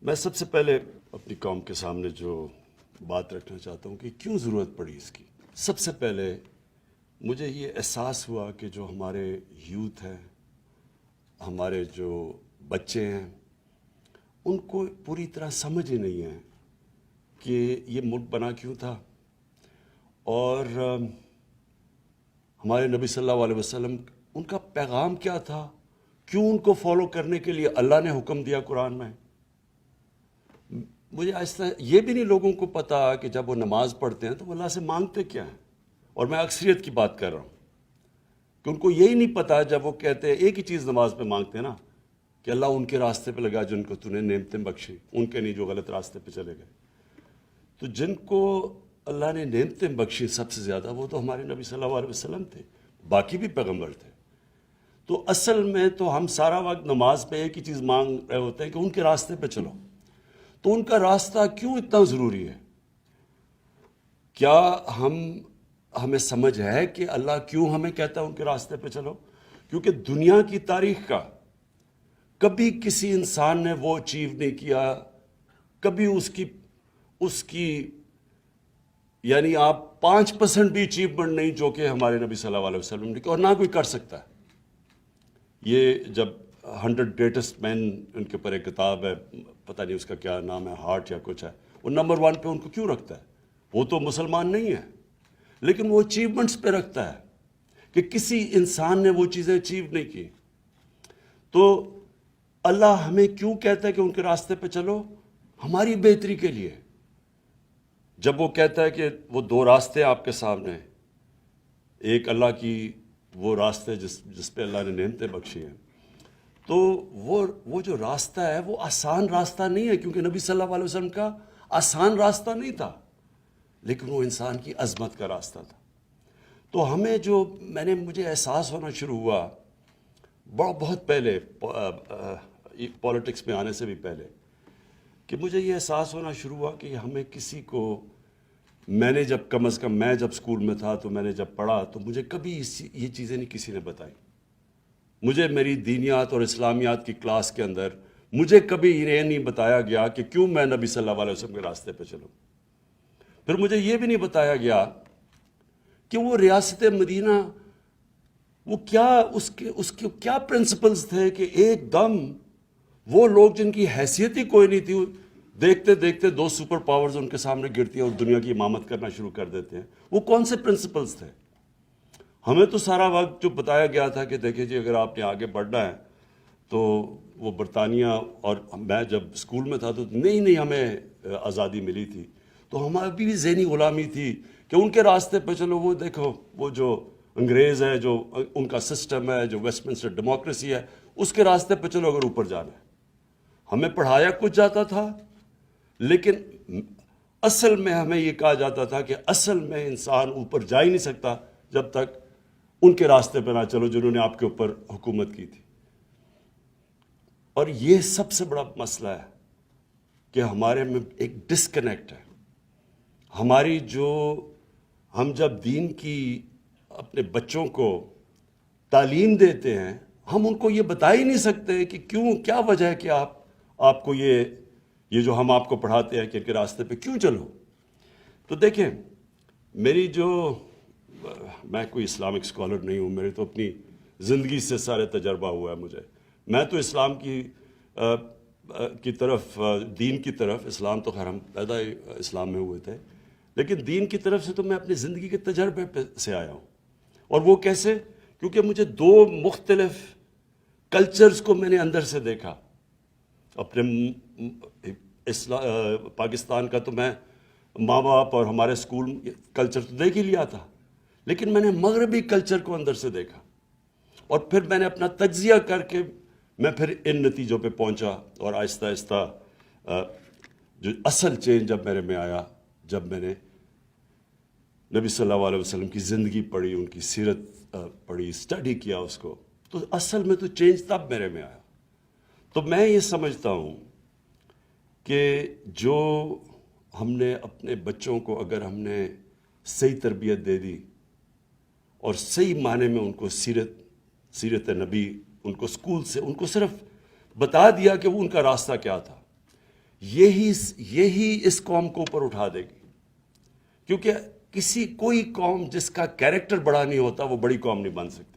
میں سب سے پہلے اپنی قوم کے سامنے جو بات رکھنا چاہتا ہوں کہ کیوں ضرورت پڑی اس کی. سب سے پہلے مجھے یہ احساس ہوا کہ جو ہمارے یوتھ ہیں، ہمارے جو بچے ہیں، ان کو پوری طرح سمجھ ہی نہیں ہے کہ یہ ملک بنا کیوں تھا، اور ہمارے نبی صلی اللہ علیہ وسلم ان کا پیغام کیا تھا، کیوں ان کو فالو کرنے کے لیے اللہ نے حکم دیا قرآن میں. مجھے آہستہ یہ بھی نہیں لوگوں کو پتا کہ جب وہ نماز پڑھتے ہیں تو وہ اللہ سے مانگتے کیا ہیں. اور میں اکثریت کی بات کر رہا ہوں کہ ان کو یہی نہیں پتا جب وہ کہتے ہیں ایک ہی چیز نماز پہ مانگتے ہیں نا کہ اللہ ان کے راستے پہ لگا جن کو تو نے نعمتیں بخشی، ان کے نہیں جو غلط راستے پہ چلے گئے. تو جن کو اللہ نے نعمتیں بخشی سب سے زیادہ وہ تو ہمارے نبی صلی اللہ علیہ وسلم تھے، باقی بھی پیغمبر تھے. تو اصل میں تو ہم سارا وقت نماز پہ ایک ہی چیز مانگ رہے ہوتے ہیں کہ ان کے راستے پہ چلو. تو ان کا راستہ کیوں اتنا ضروری ہے؟ کیا ہمیں سمجھ ہے کہ اللہ کیوں ہمیں کہتا ہے ان کے راستے پہ چلو؟ کیونکہ دنیا کی تاریخ کا کبھی کسی انسان نے وہ اچیو نہیں کیا، کبھی اس کی یعنی آپ 5% بھی اچیومنٹ نہیں جو کہ ہمارے نبی صلی اللہ علیہ وسلم نے کی، اور نہ کوئی کر سکتا ہے. یہ جب 100 گریٹسٹ مین ان کے اوپر ایک کتاب ہے، پتہ نہیں اس کا کیا نام ہے، ہارٹ یا کچھ ہے، وہ نمبر 1 پہ ان کو کیوں رکھتا ہے؟ وہ تو مسلمان نہیں ہے، لیکن وہ اچیومنٹس پہ رکھتا ہے کہ کسی انسان نے وہ چیزیں اچیو نہیں کی. تو اللہ ہمیں کیوں کہتا ہے کہ ان کے راستے پہ چلو؟ ہماری بہتری کے لیے. جب وہ کہتا ہے کہ وہ 2 راستے آپ کے سامنے ہیں، ایک اللہ کی وہ راستے جس پہ اللہ نے نعمتیں بخشی ہیں، تو وہ جو راستہ ہے وہ آسان راستہ نہیں ہے، کیونکہ نبی صلی اللہ علیہ وسلم کا آسان راستہ نہیں تھا، لیکن وہ انسان کی عظمت کا راستہ تھا. تو مجھے احساس ہونا شروع ہوا بہت پہلے، پولیٹکس میں آنے سے بھی پہلے، کہ مجھے یہ احساس ہونا شروع ہوا کہ ہمیں کسی کو، میں نے جب کم از کم میں جب اسکول میں تھا تو میں نے جب پڑھا تو مجھے کبھی یہ چیزیں نہیں کسی نے بتائی. مجھے میری دینیات اور اسلامیات کی کلاس کے اندر مجھے کبھی یہ نہیں بتایا گیا کہ کیوں میں نبی صلی اللہ علیہ وسلم کے راستے پہ چلوں. پھر مجھے یہ بھی نہیں بتایا گیا کہ وہ ریاست مدینہ وہ کیا اس کے کیا پرنسپلز تھے کہ ایک دم وہ لوگ جن کی حیثیت ہی کوئی نہیں تھی، دیکھتے دیکھتے 2 سپر پاورز ان کے سامنے گرتی ہیں اور دنیا کی امامت کرنا شروع کر دیتے ہیں. وہ کون سے پرنسپلز تھے؟ ہمیں تو سارا وقت جو بتایا گیا تھا کہ دیکھیں جی اگر آپ نے آگے بڑھنا ہے تو وہ برطانیہ، اور میں جب اسکول میں تھا تو نہیں ہمیں آزادی ملی تھی، تو ہماری بھی ذہنی غلامی تھی کہ ان کے راستے پہ چلو. وہ دیکھو وہ جو انگریز ہے، جو ان کا سسٹم ہے، جو ویسٹ منسٹر ڈیموکریسی ہے، اس کے راستے پہ چلو اگر اوپر جانا ہے. ہمیں پڑھایا کچھ جاتا تھا، لیکن اصل میں ہمیں یہ کہا جاتا تھا کہ اصل میں انسان اوپر جا ہی نہیں سکتا جب تک ان کے راستے پہ نہ چلو جنہوں نے آپ کے اوپر حکومت کی تھی. اور یہ سب سے بڑا مسئلہ ہے کہ ہمارے میں ایک ڈسکنیکٹ ہے. ہماری ہم جب دین کی اپنے بچوں کو تعلیم دیتے ہیں، ہم ان کو یہ بتا ہی نہیں سکتے کہ کیا وجہ ہے کہ آپ کو یہ جو ہم آپ کو پڑھاتے ہیں کہ ان کے راستے پہ کیوں چلو. تو دیکھیں، میں کوئی اسلامک اسکالر نہیں ہوں، میری تو اپنی زندگی سے سارے تجربہ ہوا ہے مجھے. میں تو اسلام کی طرف، دین کی طرف، اسلام تو خیر ہم پیدا ہی اسلام میں ہوئے تھے، لیکن دین کی طرف سے تو میں اپنی زندگی کے تجربے سے آیا ہوں. اور وہ کیسے؟ کیونکہ مجھے 2 مختلف کلچرز کو میں نے اندر سے دیکھا. اپنے پاکستان کا تو میں ماں باپ اور ہمارے اسکول کلچر تو دیکھ ہی لیا تھا، لیکن میں نے مغربی کلچر کو اندر سے دیکھا، اور پھر میں نے اپنا تجزیہ کر کے میں پھر ان نتیجوں پہ پہنچا. اور آہستہ آہستہ جو اصل چینج جب میرے میں آیا، جب میں نے نبی صلی اللہ علیہ وسلم کی زندگی پڑھی، ان کی سیرت پڑھی، اسٹڈی کیا اس کو، تو اصل میں تو چینج تب میرے میں آیا. تو میں یہ سمجھتا ہوں کہ جو ہم نے اپنے بچوں کو اگر ہم نے صحیح تربیت دے دی اور صحیح معنی میں ان کو سیرت نبی، ان کو اسکول سے ان کو صرف بتا دیا کہ وہ ان کا راستہ کیا تھا، یہی اس قوم کو اوپر اٹھا دے گی. کیونکہ کوئی قوم جس کا کیریکٹر بڑا نہیں ہوتا وہ بڑی قوم نہیں بن سکتی.